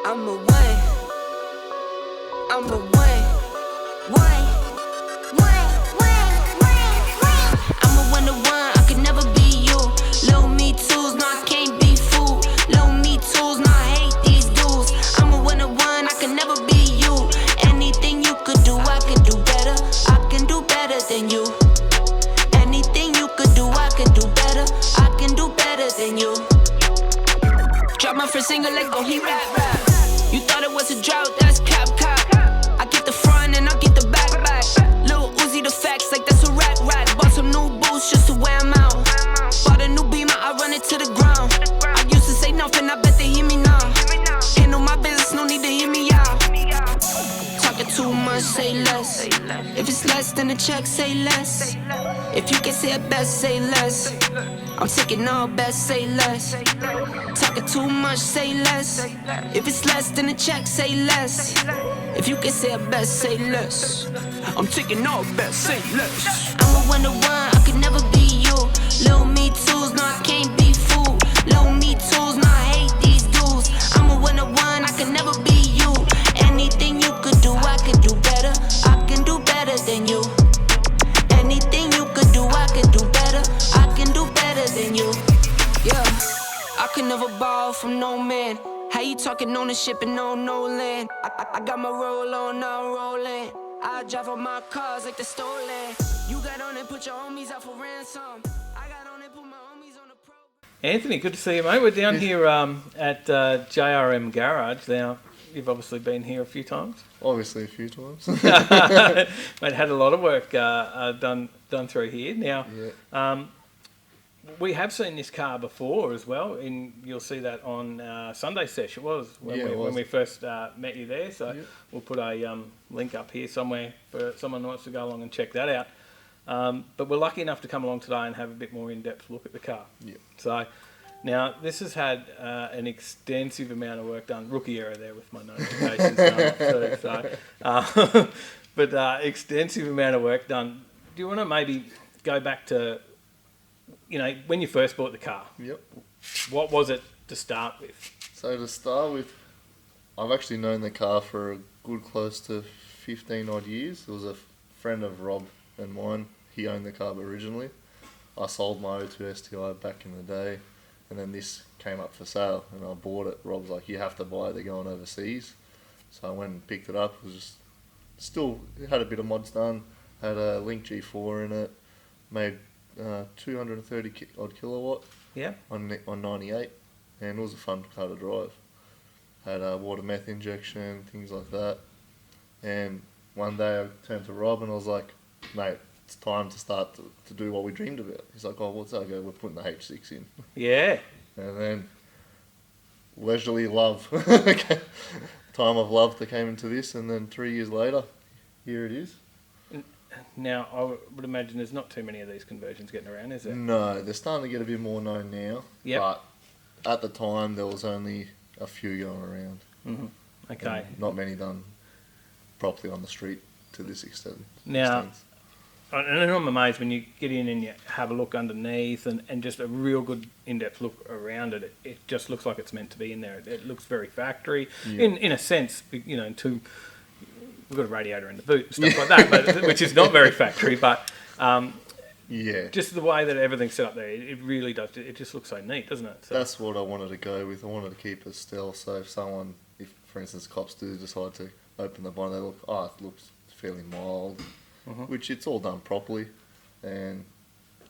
I'm a one. I'm a one. One. I'm a 1 to 1. I could never be you. Low me tools, no I can't be fooled. Low me tools, no I hate these dudes. I'm a 1 to 1. I could never be you. Anything you could do, I could do better. I can do better than you. Anything you could do, I could do better. I can do better than you. Drop my first single, let's go, he rap. You thought it was a drought, that's cap. I get the front and I get the back. Lil Uzi the facts, like that's a rack. Bought some new boots just to wear 'em out. Bought a new Beamer, I run it to the ground. I used to say nothing, I bet they hear me now. Handle my business, no need to hear me out. Talking too much, say less. If it's less than a check, say less. If you can say it best, say less. I'm taking all best, say less. Talking too much, say less. If it's less than a check, say less. If you can say it best, say less. I'm taking all best, say less. I'm a 1 to 1, I could never be you. Low me tools, no I can't be fooled. Low me tools, no I hate these dudes. I'm a 1 to 1, I could never be you. Anything you could do, I could do better. I can do better than you. Anything you could do, I could do better. I can do better than you. Yeah, I could never borrow from no man. How you talking ownership and no land? I got my roll on, now I'm rolling. I drive on my cars like they're stolen. You got on and put your homies out for ransom. I got on and put my homies on the pro. Anthony, good to see you, mate. We're down here at JRM Garage. Now, you've obviously been here a few times. Obviously a few times. Mate, had a lot of work done through here. Now, we have seen this car before as well, and you'll see that on Sunday Sesh. It was when we first met you there. So we'll put a link up here somewhere for someone who wants to go along and check that out. But we're lucky enough to come along today and have a bit more in-depth look at the car. Yep. So now this has had an extensive amount of work done. Rookie error there with my notifications done too. But extensive amount of work done. Do you want to maybe go back to, you know, when you first bought the car? Yep. What was it to start with? So to start with, I've actually known the car for a good close to 15 odd years. It was a friend of Rob and mine. He owned the car originally. I sold my O2 STI back in the day, and then this came up for sale and I bought it. Rob's like, you have to buy it, they're going overseas. So I went and picked it up. It was just still, it had a bit of mods done, had a Link G4 in it, made 230 odd kilowatt on 98, and it was a fun car to drive. Had water meth injection, things like that. And one day I turned to Rob and I was like, mate, it's time to start to do what we dreamed about. He's like, oh, what's that? I go, we're putting the H6 in. Yeah. And then leisurely love, time of love that came into this, and then 3 years later, here it is. Now, I would imagine there's not too many of these conversions getting around, is there? No, they're starting to get a bit more known now. Yep. But at the time, there was only a few going around. Mm-hmm. Okay. And not many done properly on the street to this extent. Now, and I'm amazed when you get in and you have a look underneath and just a real good in-depth look around it. It just looks like it's meant to be in there. It looks very factory, in a sense, you know, we've got a radiator in the boot and stuff like that, but, which is not very factory, but just the way that everything's set up there, it really does. It just looks so neat, doesn't it? So. That's what I wanted to go with. I wanted to keep it stealth, so if for instance cops do decide to open the bonnet, they look, it looks fairly mild, which it's all done properly, and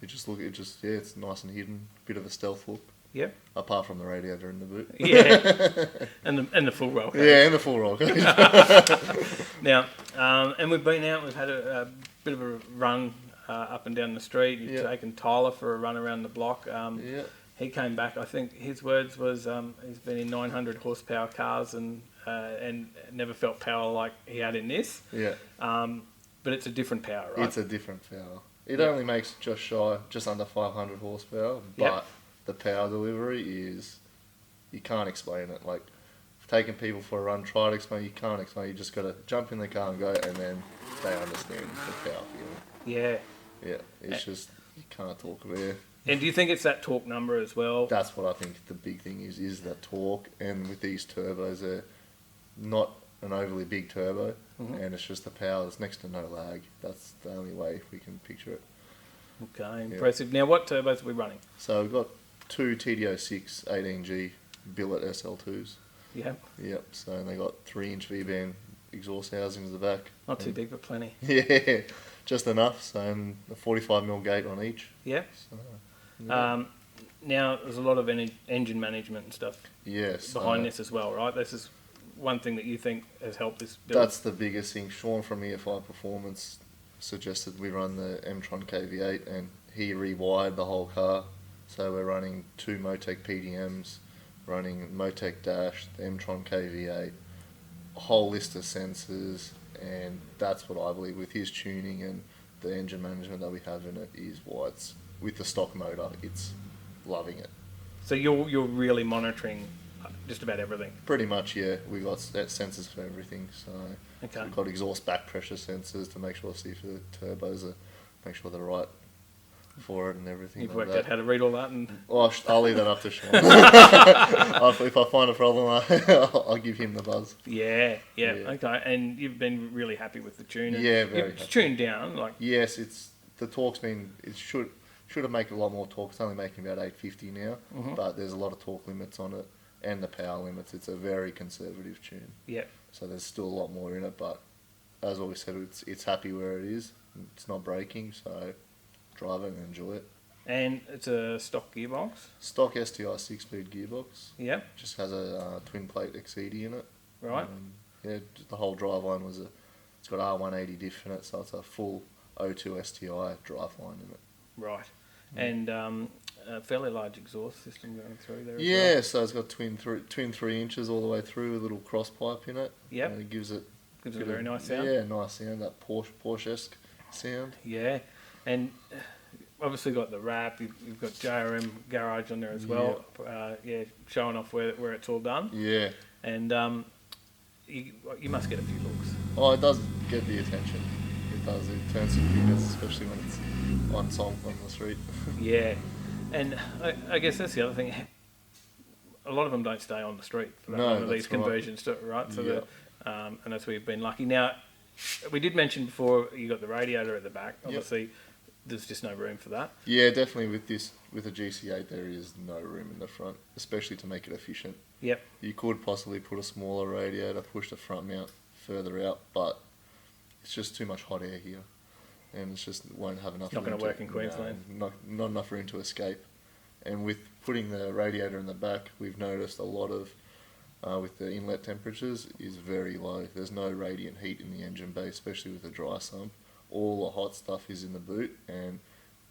it's nice and hidden, bit of a stealth look. Yep. Apart from the radiator in the boot. Yeah. and the full roll cage. Yeah, and the full roll cage. Now, and we've been out, we've had a bit of a run up and down the street. You've taken Tyler for a run around the block. He came back, I think his words was he's been in 900 horsepower cars and never felt power like he had in this. Yeah. But it's a different power, right? It's a different power. It only makes just under 500 horsepower, but the power delivery is, you can't explain it. Like, taking people for a run, try to explain, you can't explain. You just got to jump in the car and go, and then they understand the power feeling. Yeah. Yeah, it's just, you can't talk about it. And do you think it's that torque number as well? That's what I think the big thing is that torque. And with these turbos, not an overly big turbo, and it's just the power. There's next to no lag. That's the only way we can picture it. Okay, impressive. Now, what turbos are we running? So we've got two TDO6 18G billet SL2s. Yeah, Yep. So they got 3-inch V-band exhaust housings at the back. not too big, but plenty. Yeah, just enough. So and a 45mm gate on each. Yeah. So, yeah. Now, there's a lot of engine management and stuff Yes. behind this as well, right? This is one thing that you think has helped this build. That's the biggest thing. Sean from EFI Performance suggested we run the M-Tron KV8, and he rewired the whole car. So we're running 2 Motec PDMs, running Motec Dash, the M-Tron KV8, a whole list of sensors, and that's what I believe with his tuning and the engine management that we have in it is why it's, with the stock motor, it's loving it. So you're really monitoring just about everything. Pretty much, yeah. We got sensors for everything. So Okay. we've got exhaust back pressure sensors to make sure, see if the turbos are, make sure they're right for it and everything. You've like worked out how to read all that, and Oh, I'll leave that up to Sean. If I find a problem, I'll give him the buzz. yeah, Yeah. okay. And you've been really happy with the tune. And Yeah, very It's happy. tuned down, like Yes, it's the torque's been. It should have made a lot more torque. It's only making about 850 now, but there's a lot of torque limits on it and the power limits. It's a very conservative tune, yeah. so there's still a lot more in it. But as always said, it's happy where it is. It's not breaking, so drive it and enjoy it. And it's a stock gearbox. Stock STI 6-speed gearbox. Yeah, Just has a twin plate XCD in it. right. Yeah, just the whole driveline was it's got R180 diff in it, so it's a full O2 STI driveline in it. Right. And a fairly large exhaust system going through there as Yeah, well. so it's got twin 3 inches all the way through with a little cross pipe in it. Yep. And it gives it Gives it a very nice sound. Yeah, nice sound, that Porsche-esque sound. Yeah. And obviously got the wrap. You've got JRM Garage on there as well. Yeah, showing off where it's all done. Yeah. And you must get a few looks. Oh, it does get the attention. It does. It turns some fingers, especially when it's on song on the street. Yeah. And I guess that's the other thing. A lot of them don't stay on the street for that No, long of that's these conversions, right? So Yeah. and that's where you've been lucky. Now, we did mention before you got the radiator at the back. Obviously, there's just no room for that. Yeah, definitely with a GC8 there is no room in the front, especially to make it efficient. Yep. You could possibly put a smaller radiator, push the front mount further out, but it's just too much hot air here, and it's just won't have enough. Not room gonna work in Queensland. No, not enough room to escape. And with putting the radiator in the back, we've noticed a lot of with the inlet temperatures is very low. There's no radiant heat in the engine bay, especially with a dry sump. All the hot stuff is in the boot, and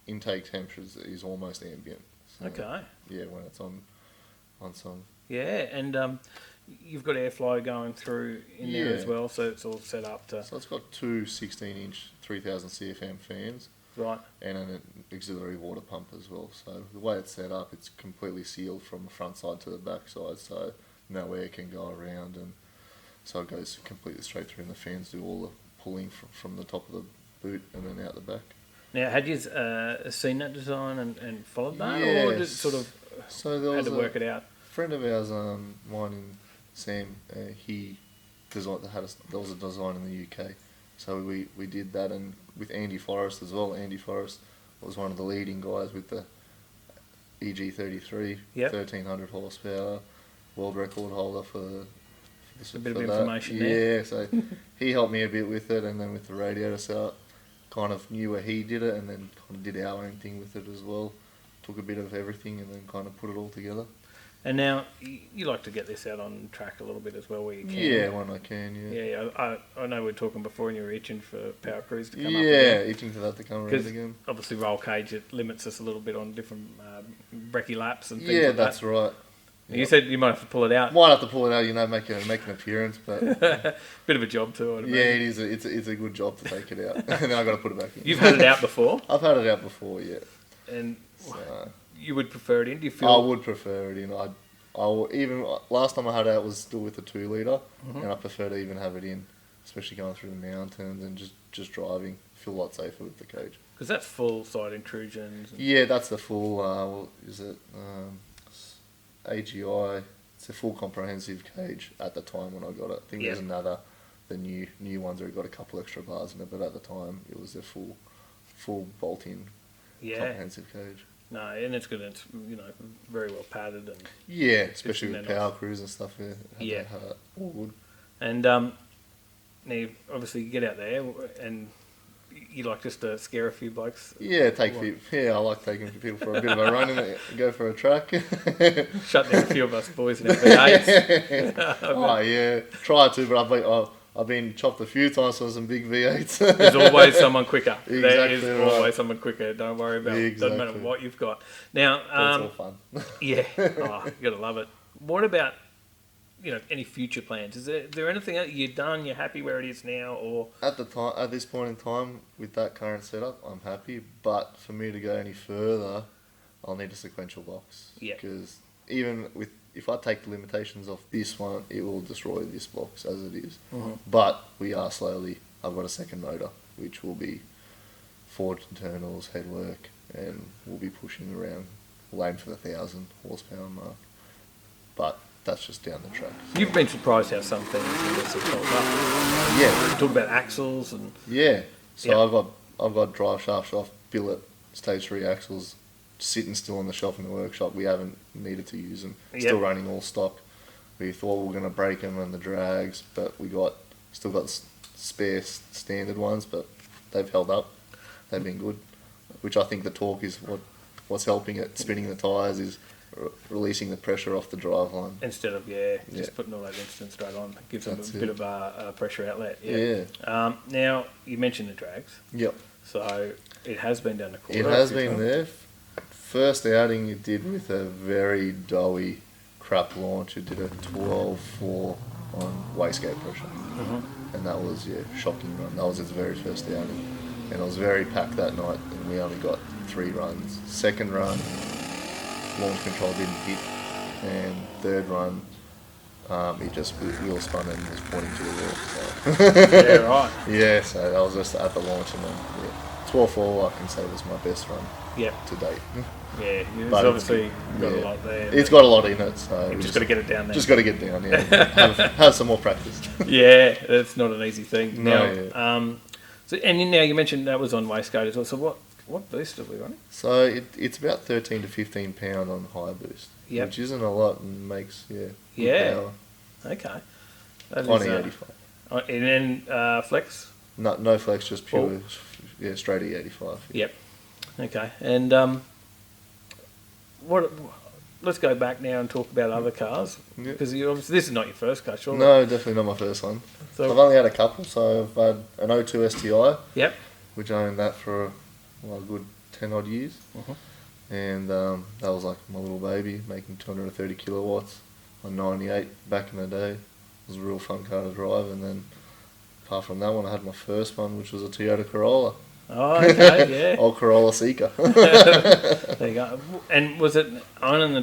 intake temperatures is almost ambient. So, Okay. yeah, when it's on song. Yeah, and you've got airflow going through in there as Yeah. well, so it's all set up to So it's got two 16-inch 3000 CFM fans right. and an auxiliary water pump as well. So the way it's set up, it's completely sealed from the front side to the back side, so no air can go around, and so it goes completely straight through, and the fans do all the pulling from the top of the boot and then out the back. Now, had you seen that design and followed that, or Yes. did sort of So there had was to work it out? friend of ours, mine and Sam, he designed. There was a design in the UK, so we did that, and with Andy Forrest as well. Andy Forrest was one of the leading guys with the EG33, Yep. 1300 horsepower, world record holder for A bit of for that. information there. Yeah, so he helped me a bit with it, and then with the radiator setup, kind of knew where he did it, and then kind of did our own thing with it as well. Took a bit of everything and then kind of put it all together. And now you like to get this out on track a little bit as well, where you can. Yeah, when I can, yeah. Yeah, I know we were talking before, and you were itching for Power Cruise to come up. Yeah, itching for that to come around Because again. obviously roll cage, it limits us a little bit on different brekkie laps and things Yeah, like that's that. right. You said you might have to pull it out. Might have to pull it out, make an appearance, but Bit of a job too, I'd yeah, imagine. it's a good job to take it out, and then I got to put it back in. You've had it out before, I've had it out before, yeah. and So, you would prefer it in? Do you feel? I would prefer it in. Even last time I had it out was still with the 2 litre, and I prefer to even have it in, especially going through the mountains and just driving. Feel a lot safer with the cage. Because that's full side intrusions. And Yeah, that's the full. Is it AGI it's a full comprehensive cage at the time when I got it. I think there's another, the new ones that got a couple extra bars in it, but at the time it was a full bolt-in comprehensive cage. No, and it's good. It's, you know, very well padded and especially with power crews and stuff. Yeah, all good. And now you obviously get out there and you like just to scare a few blokes. Yeah, I like taking people for a bit of a run and go for a track. Shut down a few of us boys in our V8s. Oh yeah, try to, but I've been chopped a few times on some big V8s. There's always someone quicker. Exactly there is right. always someone quicker. Don't worry about it. Doesn't matter what you've got. Now, it's all fun. yeah, you gotta love it. What about, you know, any future plans? Is there anything that you're done? You're happy where it is now, or at this point in time with that current setup, I'm happy. But for me to go any further, I'll need a sequential box. Yeah. Because even if I take the limitations off this one, it will destroy this box as it is. Mm-hmm. But we are slowly. I've got a second motor, which will be forged internals, headwork, and we'll be pushing around. We'll aim for the 1,000 horsepower mark. But that's just down the track. You've been surprised how some things have held up. Yeah. Talk about axles and So I've got drive shaft off billet stage 3 axles sitting still on the shelf in the workshop. We haven't needed to use them. Still running all stock. We thought we were going to break them and the drags, but we still got spare standard ones, but they've held up. They've been good, which I think the torque is what's helping it. Spinning the tyres is releasing the pressure off the drive line. instead of just putting all that instant straight on. It gives them a bit of a pressure outlet. Now, you mentioned the drags. Yep. So it has been down the quarter. It has been there. First outing it did with a very doughy crap launch. It did a 12.4 on wastegate pressure. Mm-hmm. And that was shocking run. That was its very first outing. And it was very packed that night and we only got 3 runs. Second run, launch control didn't hit. And third run, it just wheel spun and was pointing to the wall. So. Yeah, right. Yeah, so that was just at the launch and then 12.4 I can say was my best run to date. Yeah, it's But obviously got a lot there. It's got a lot in it, so You've just got to get it down there. Just got to get down, have some more practice. Yeah, it's not an easy thing. No, now, so now you mentioned that was on wastegate as well. So what boost are we running? So it's about 13 to 15 pound on high boost, which isn't a lot and makes good power. Okay. That on E85. And then flex? No flex, just pure, straight E85. Yep. Okay, and let's go back now and talk about other cars, because obviously this is not your first car, surely? No, definitely not my first one. So I've only had a couple, so I've had an 02 STI, which I owned that for a good 10 odd years, and that was like my little baby, making 230 kilowatts on 98 back in the day. It was a real fun car to drive, and then apart from that one, I had my first one, which was a Toyota Corolla. Oh, okay, yeah. Old Corolla Seeker. There you go. And was it owning the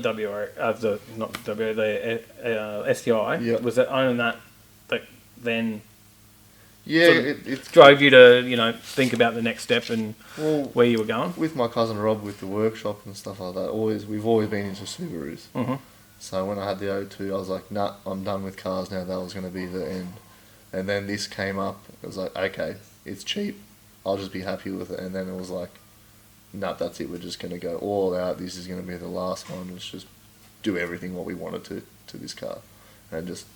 STI? Yeah. Was it owning that then? Yeah, sort of it drove you to think about the next step and where you were going. With my cousin Rob, with the workshop and stuff like that, we've always been into Subarus. Mm-hmm. So when I had the 02, I was like, nah, I'm done with cars now. That was going to be the end. And then this came up. It was like, okay, it's cheap. I'll just be happy with it. And then it was like, nah, that's it. We're just going to go all out. This is going to be the last one. Let's just do everything what we wanted to this car. And just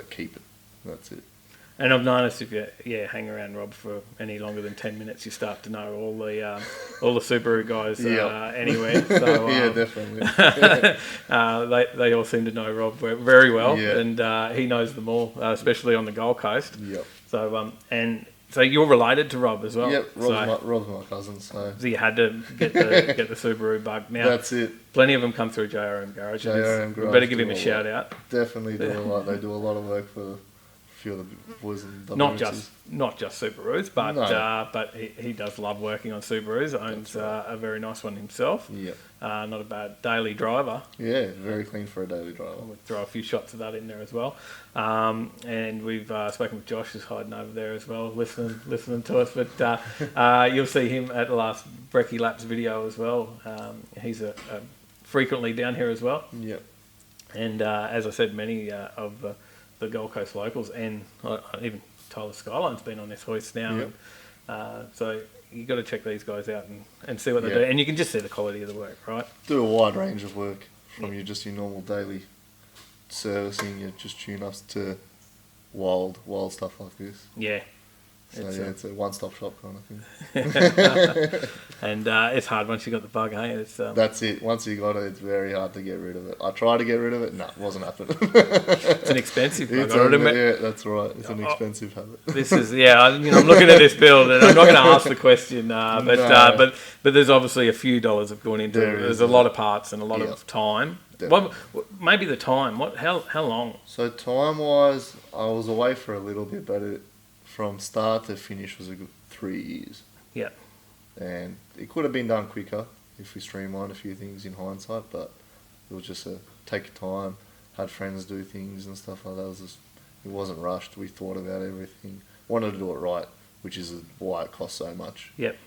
keep it. That's it. And I've noticed if you hang around Rob for any longer than 10 minutes, you start to know all the Subaru guys anywhere. So, yeah, definitely. they all seem to know Rob very well, and he knows them all, especially on the Gold Coast. Yep. So you're related to Rob as well. Yep, Rob's my cousin. So you had to get the Subaru bug. Now that's it. Plenty of them come through JRM Garage. JRM Garage. We better give him a shout out. Definitely do a lot. They do a lot of work for a few of the boys and not just Subarus, but he does love working on Subarus. Owns a very nice one himself. Yeah. Not a bad daily driver. Yeah, very clean for a daily driver. We'll throw a few shots of that in there as well. And we've spoken with Josh, who's hiding over there as well, listening to us. But you'll see him at the last Brekkie Laps video as well. He's frequently down here as well. Yep. And as I said, many of the Gold Coast locals and even Tyler Skyline's been on this hoist now. Yep. So you got to check these guys out and see what they Yeah. do. And you can just see the quality of the work, right? Do a wide range of work from your normal daily servicing, your just tune-ups to wild stuff like this. Yeah. So It's, it's a one-stop shop kind of thing. And it's hard once you got the bug, hey? It's, That's it. Once you got it, it's very hard to get rid of it. I tried to get rid of it. No, it wasn't happening. it's an expensive bug. Yeah, that's right. It's an expensive habit. This is, I'm looking at this build, and I'm not going to ask the question, but there's obviously a few dollars have gone into it. There's a lot of parts and a lot of time. Well, maybe the time. How long? So time-wise, I was away for a little bit, but from start to finish was a good 3 years. Yeah. And it could have been done quicker if we streamlined a few things in hindsight, but it was just take your time, had friends do things and stuff like that. It wasn't rushed. We thought about everything. Wanted to do it right, which is why it cost so much. Yep.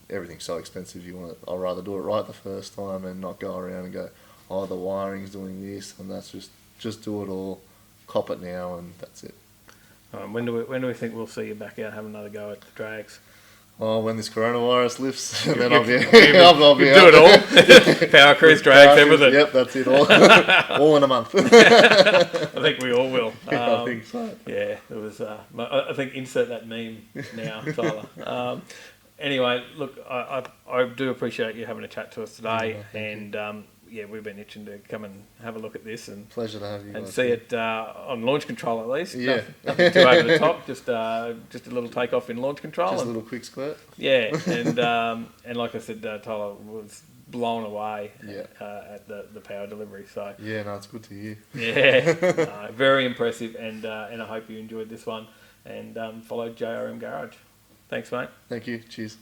Everything's so expensive. I'd rather do it right the first time and not go around and go, oh, the wiring's doing this, and that's just do it all, cop it now, and that's it. When do we think we'll see you back out having another go at the drags? Oh, when this coronavirus lifts, and then You- I'll be I'll be do out. it all. Power cruise, drags, everything. Yep, that's it all. All in a month. I think we all will. I think so. Yeah, it was. I think insert that meme now, Tyler. Anyway, look, I do appreciate you having a chat to us today, and we've been itching to come and have a look at this and Pleasure to have you and guys see here. it on launch control at least. Yeah. Nothing too over the top. Just a little takeoff in launch control. Just a and, little quick squirt. yeah, and like I said, Tyler was blown away at the power delivery. So Yeah, no, it's good to hear. yeah, very impressive, and I hope you enjoyed this one and followed JRM Garage. Thanks, mate. Thank you. Cheers.